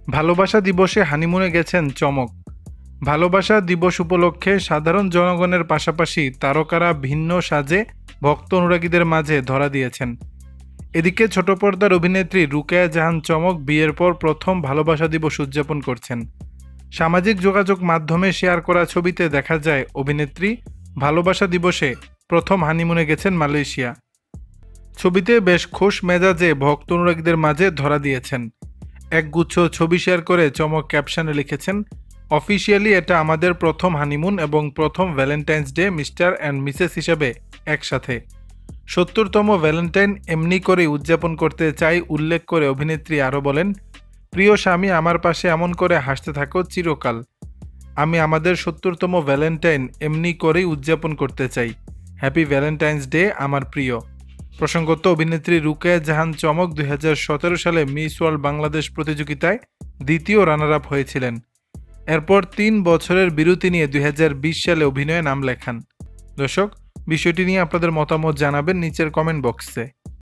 ভালোবাসা দিবসে হানিমুনে গেছেন চমক। ভালোবাসা দিবস উপলক্ষে সাধারণ জনগণের পাশাপাশি তারকারা ভিন্ন সাজে ভক্ত অনুরাগীদের মাঝে ধরা দিয়েছেন। এদিকে ছোট পর্দার অভিনেত্রী রুকেয়া জাহান চমক বিয়ের পর প্রথম ভালোবাসা দিবস উদযাপন করছেন। সামাজিক যোগাযোগ মাধ্যমে শেয়ার করা ছবিতে দেখা যায় অভিনেত্রী ভালোবাসা দিবসে প্রথম হানিমুনে গেছেন মালয়েশিয়া। ছবিতে বেশ খোশ মেজাজে ভক্ত অনুরাগীদের মাঝে ধরা দিয়েছেন। একগুচ্ছ ছবি শেয়ার করে চমক ক্যাপশনে লিখেছেন, অফিসিয়ালি এটা আমাদের প্রথম হানিমুন এবং প্রথম Valentine's day mister and Mrs হিসেবে একসাথে। ৭০তম ভ্যালেন্টাইন এমনি করে উদযাপন করতে চাই উল্লেখ করে অভিনেত্রী আরও বলেন, প্রিয় স্বামী আমার পাশে এমন করে হাসতে থাকো চিরকাল। আমি আমাদের ৭০তম ভ্যালেন্টাইন এমনি করেই উদযাপন করতে চাই। হ্যাপি ভ্যালেন্টাইন্স ডে আমার প্রিয়। প্রসঙ্গত অভিনেত্রী রুকেয়া জাহান চমক ২০১৭ সালে মিস ওয়ার্ল্ড বাংলাদেশ প্রতিযোগিতায় দ্বিতীয় রানার আপ হয়েছিলেন। এরপর ৩ বছরের বিরতি নিয়ে ২০২০ সালে অভিনয়ে নাম লেখান। দর্শক, বিষয়টি নিয়ে আপনাদের মতামত জানাবেন নিচের কমেন্ট বক্সে।